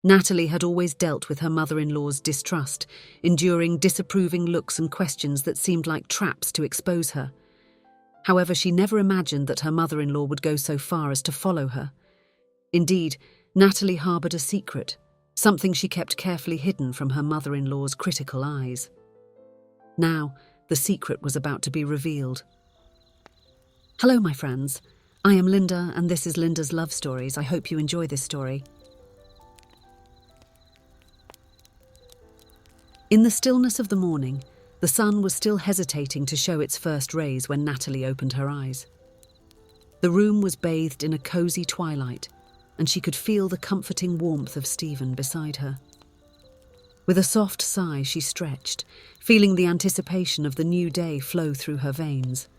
Natalie had always dealt with her mother-in-law's distrust, enduring disapproving looks and questions that seemed like traps to expose her. However, she never imagined that her mother-in-law would go so far as to follow her. Indeed, Natalie harboured a secret, something she kept carefully hidden from her mother-in-law's critical eyes. Now, the secret was about to be revealed. Hello, my friends. I am Linda, and this is Linda's Love Stories. I hope you enjoy this story. In the stillness of the morning, the sun was still hesitating to show its first rays when Natalie opened her eyes. The room was bathed in a cosy twilight, and she could feel the comforting warmth of Stephen beside her. With a soft sigh, she stretched, feeling the anticipation of the new day flow through her veins.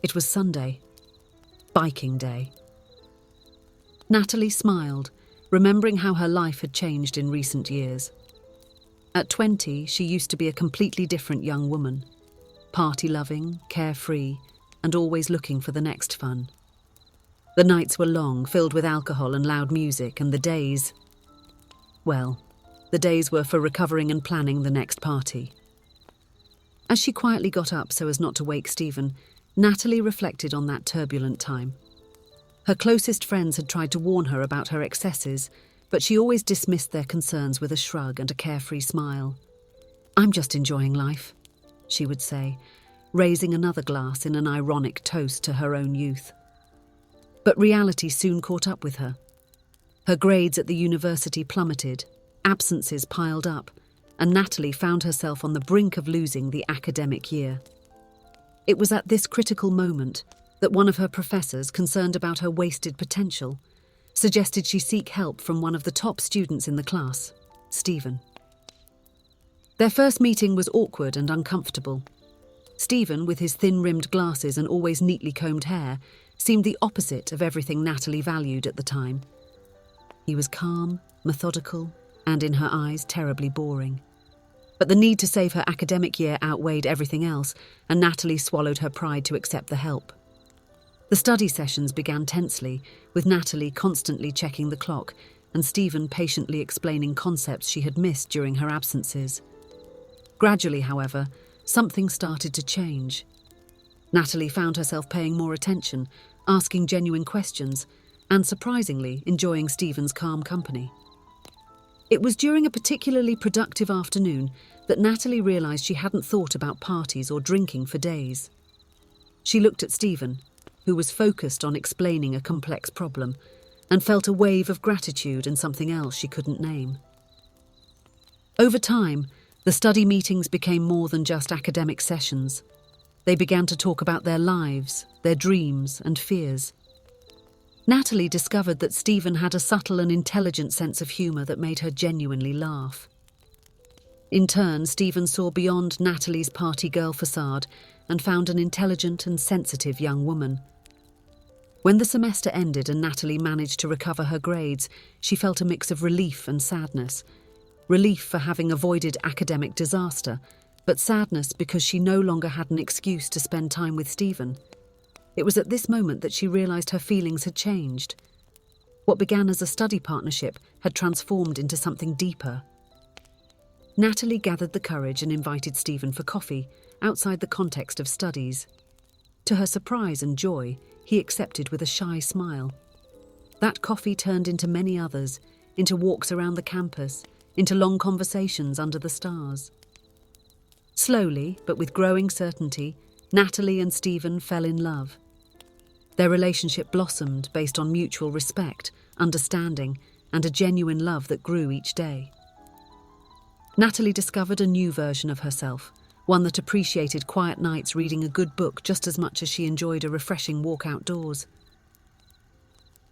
It was Sunday, biking day. Natalie smiled, remembering how her life had changed in recent years. At 20, she used to be a completely different young woman, party-loving, carefree, and always looking for the next fun. The nights were long, filled with alcohol and loud music, and the days were for recovering and planning the next party. As she quietly got up so as not to wake Stephen, Natalie reflected on that turbulent time. Her closest friends had tried to warn her about her excesses, but she always dismissed their concerns with a shrug and a carefree smile. "I'm just enjoying life," she would say, raising another glass in an ironic toast to her own youth. But reality soon caught up with her. Her grades at the university plummeted, absences piled up, and Natalie found herself on the brink of losing the academic year. It was at this critical moment that one of her professors, concerned about her wasted potential, suggested she seek help from one of the top students in the class, Stephen. Their first meeting was awkward and uncomfortable. Stephen, with his thin-rimmed glasses and always neatly combed hair, seemed the opposite of everything Natalie valued at the time. He was calm, methodical, and in her eyes terribly boring. But the need to save her academic year outweighed everything else, and Natalie swallowed her pride to accept the help. The study sessions began tensely, with Natalie constantly checking the clock and Stephen patiently explaining concepts she had missed during her absences. Gradually, however, something started to change. Natalie found herself paying more attention, asking genuine questions, and surprisingly enjoying Stephen's calm company. It was during a particularly productive afternoon that Natalie realised she hadn't thought about parties or drinking for days. She looked at Stephen, who was focused on explaining a complex problem, and felt a wave of gratitude and something else she couldn't name. Over time, the study meetings became more than just academic sessions. They began to talk about their lives, their dreams and fears. Natalie discovered that Stephen had a subtle and intelligent sense of humour that made her genuinely laugh. In turn, Stephen saw beyond Natalie's party girl facade and found an intelligent and sensitive young woman. When the semester ended and Natalie managed to recover her grades, she felt a mix of relief and sadness. Relief for having avoided academic disaster, but sadness because she no longer had an excuse to spend time with Stephen. It was at this moment that she realised her feelings had changed. What began as a study partnership had transformed into something deeper. Natalie gathered the courage and invited Stephen for coffee, outside the context of studies. To her surprise and joy, he accepted with a shy smile. That coffee turned into many others, into walks around the campus, into long conversations under the stars. Slowly, but with growing certainty, Natalie and Stephen fell in love. Their relationship blossomed based on mutual respect, understanding, and a genuine love that grew each day. Natalie discovered a new version of herself, one that appreciated quiet nights reading a good book just as much as she enjoyed a refreshing walk outdoors.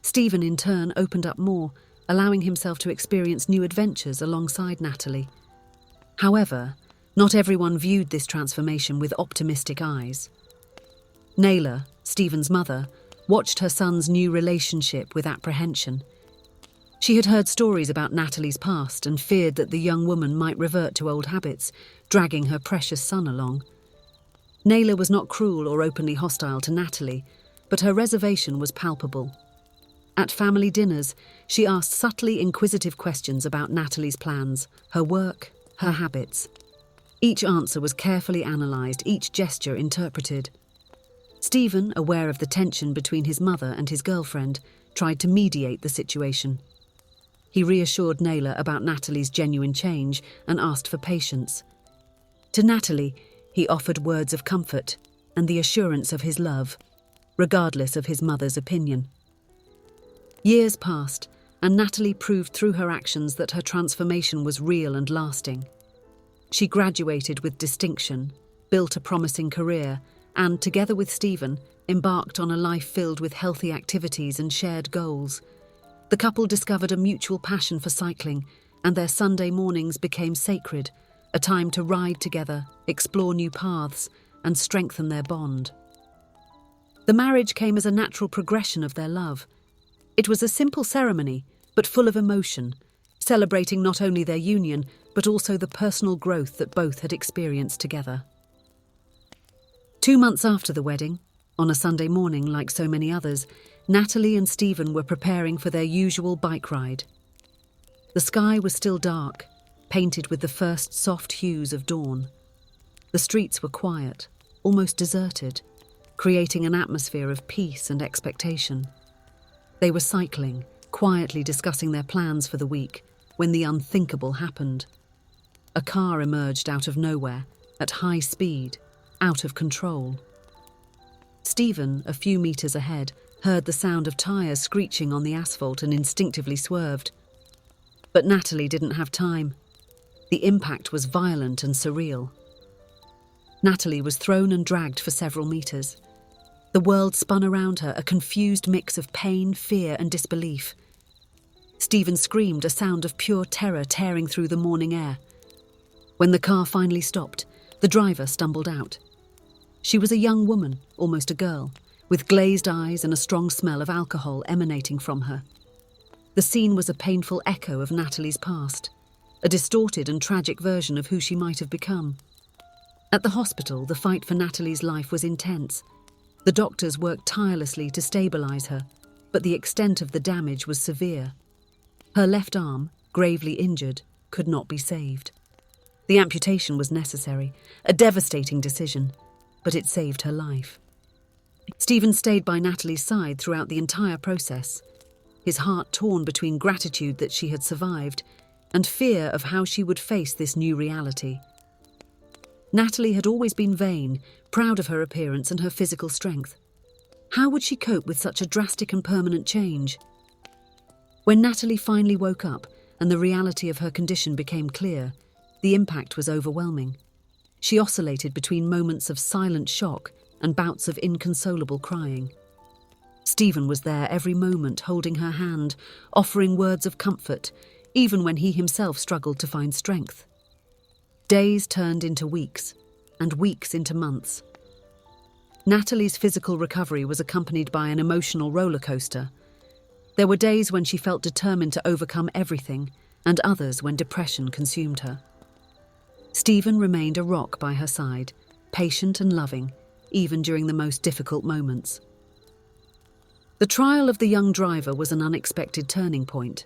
Stephen, in turn, opened up more, allowing himself to experience new adventures alongside Natalie. However, not everyone viewed this transformation with optimistic eyes. Naila, Stephen's mother, watched her son's new relationship with apprehension. She had heard stories about Natalie's past and feared that the young woman might revert to old habits, dragging her precious son along. Naila was not cruel or openly hostile to Natalie, but her reservation was palpable. At family dinners, she asked subtly inquisitive questions about Natalie's plans, her work, her habits. Each answer was carefully analysed, each gesture interpreted. Stephen, aware of the tension between his mother and his girlfriend, tried to mediate the situation. He reassured Naylor about Natalie's genuine change and asked for patience. To Natalie, he offered words of comfort and the assurance of his love, regardless of his mother's opinion. Years passed, and Natalie proved through her actions that her transformation was real and lasting. She graduated with distinction, built a promising career, and, together with Stephen, embarked on a life filled with healthy activities and shared goals. The couple discovered a mutual passion for cycling, and their Sunday mornings became sacred, a time to ride together, explore new paths, and strengthen their bond. The marriage came as a natural progression of their love. It was a simple ceremony, but full of emotion, celebrating not only their union, but also the personal growth that both had experienced together. 2 months after the wedding, on a Sunday morning like so many others, Natalie and Stephen were preparing for their usual bike ride. The sky was still dark, painted with the first soft hues of dawn. The streets were quiet, almost deserted, creating an atmosphere of peace and expectation. They were cycling, quietly discussing their plans for the week, when the unthinkable happened. A car emerged out of nowhere, at high speed, out of control. Stephen, a few meters ahead, heard the sound of tires screeching on the asphalt and instinctively swerved. But Natalie didn't have time. The impact was violent and surreal. Natalie was thrown and dragged for several meters. The world spun around her, a confused mix of pain, fear, and disbelief. Stephen screamed, a sound of pure terror tearing through the morning air. When the car finally stopped, the driver stumbled out. She was a young woman, almost a girl, with glazed eyes and a strong smell of alcohol emanating from her. The scene was a painful echo of Natalie's past, a distorted and tragic version of who she might have become. At the hospital, the fight for Natalie's life was intense. The doctors worked tirelessly to stabilise her, but the extent of the damage was severe. Her left arm, gravely injured, could not be saved. The amputation was necessary, a devastating decision, but it saved her life. Stephen stayed by Natalie's side throughout the entire process, his heart torn between gratitude that she had survived and fear of how she would face this new reality. Natalie had always been vain, proud of her appearance and her physical strength. How would she cope with such a drastic and permanent change? When Natalie finally woke up and the reality of her condition became clear, the impact was overwhelming. She oscillated between moments of silent shock and bouts of inconsolable crying. Stephen was there every moment, holding her hand, offering words of comfort, even when he himself struggled to find strength. Days turned into weeks, and weeks into months. Natalie's physical recovery was accompanied by an emotional roller coaster. There were days when she felt determined to overcome everything, and others when depression consumed her. Stephen remained a rock by her side, patient and loving, even during the most difficult moments. The trial of the young driver was an unexpected turning point.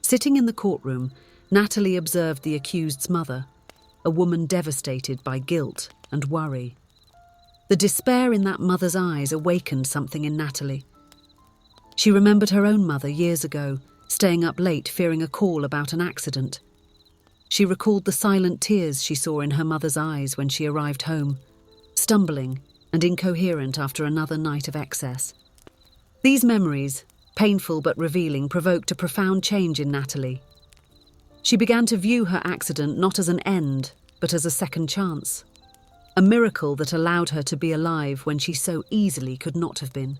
Sitting in the courtroom, Natalie observed the accused's mother, a woman devastated by guilt and worry. The despair in that mother's eyes awakened something in Natalie. She remembered her own mother years ago, staying up late fearing a call about an accident. She recalled the silent tears she saw in her mother's eyes when she arrived home, stumbling and incoherent after another night of excess. These memories, painful but revealing, provoked a profound change in Natalie. She began to view her accident not as an end, but as a second chance, a miracle that allowed her to be alive when she so easily could not have been.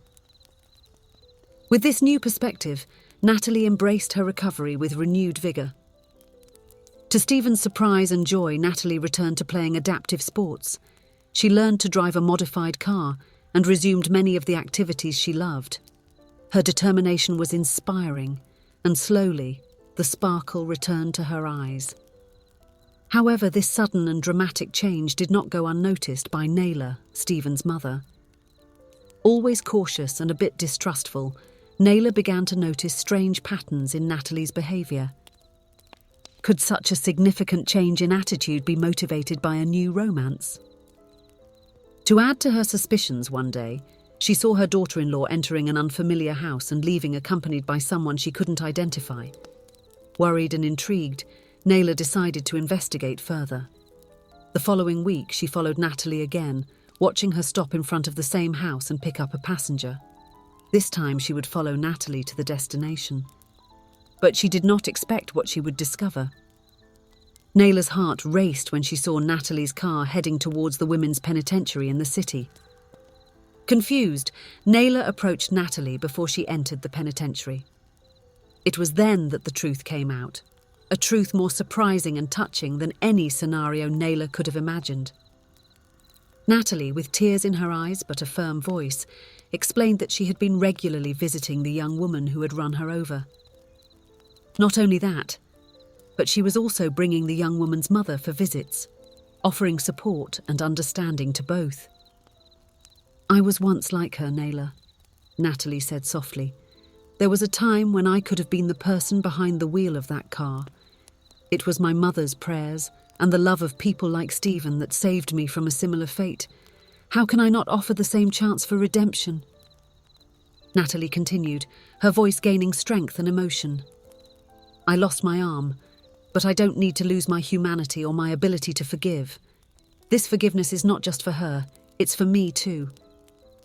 With this new perspective, Natalie embraced her recovery with renewed vigour. To Stephen's surprise and joy, Natalie returned to playing adaptive sports. She learned to drive a modified car and resumed many of the activities she loved. Her determination was inspiring, and slowly, the sparkle returned to her eyes. However, this sudden and dramatic change did not go unnoticed by Naylor, Stephen's mother. Always cautious and a bit distrustful, Naylor began to notice strange patterns in Natalie's behaviour. Could such a significant change in attitude be motivated by a new romance? To add to her suspicions one day, she saw her daughter-in-law entering an unfamiliar house and leaving accompanied by someone she couldn't identify. Worried and intrigued, Naylor decided to investigate further. The following week, she followed Natalie again, watching her stop in front of the same house and pick up a passenger. This time she would follow Natalie to the destination. But she did not expect what she would discover. Naylor's heart raced when she saw Natalie's car heading towards the women's penitentiary in the city. Confused, Naylor approached Natalie before she entered the penitentiary. It was then that the truth came out, a truth more surprising and touching than any scenario Naylor could have imagined. Natalie, with tears in her eyes but a firm voice, explained that she had been regularly visiting the young woman who had run her over. Not only that, but she was also bringing the young woman's mother for visits, offering support and understanding to both. "I was once like her, Naylor," Natalie said softly. "There was a time when I could have been the person behind the wheel of that car. It was my mother's prayers and the love of people like Stephen that saved me from a similar fate. How can I not offer the same chance for redemption?" Natalie continued, her voice gaining strength and emotion. "I lost my arm, but I don't need to lose my humanity or my ability to forgive. This forgiveness is not just for her, it's for me too.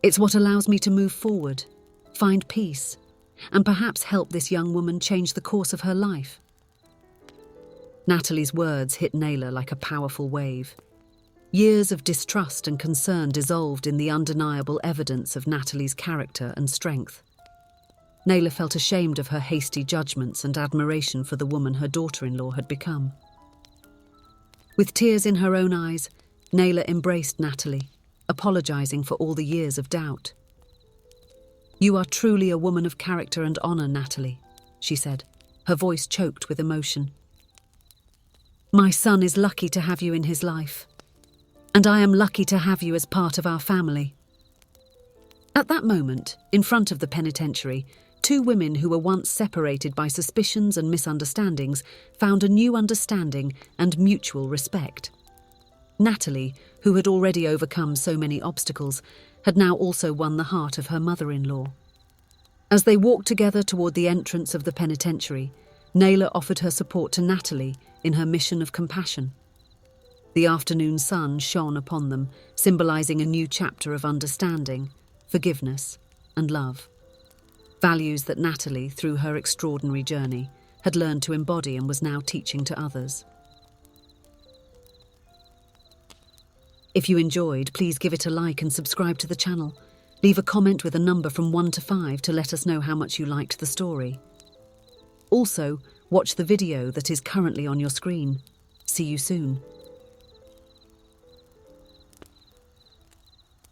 It's what allows me to move forward, find peace, and perhaps help this young woman change the course of her life." Natalie's words hit Naylor like a powerful wave. Years of distrust and concern dissolved in the undeniable evidence of Natalie's character and strength. Naylor felt ashamed of her hasty judgments and admiration for the woman her daughter-in-law had become. With tears in her own eyes, Naylor embraced Natalie, apologising for all the years of doubt. "You are truly a woman of character and honour, Natalie," she said, her voice choked with emotion. "My son is lucky to have you in his life, and I am lucky to have you as part of our family." At that moment, in front of the penitentiary, two women who were once separated by suspicions and misunderstandings found a new understanding and mutual respect. Natalie, who had already overcome so many obstacles, had now also won the heart of her mother-in-law. As they walked together toward the entrance of the penitentiary, Naylor offered her support to Natalie in her mission of compassion. The afternoon sun shone upon them, symbolizing a new chapter of understanding, forgiveness, and love. Values that Natalie, through her extraordinary journey, had learned to embody and was now teaching to others. If you enjoyed, please give it a like and subscribe to the channel. Leave a comment with a number from 1 to 5 to let us know how much you liked the story. Also, watch the video that is currently on your screen. See you soon.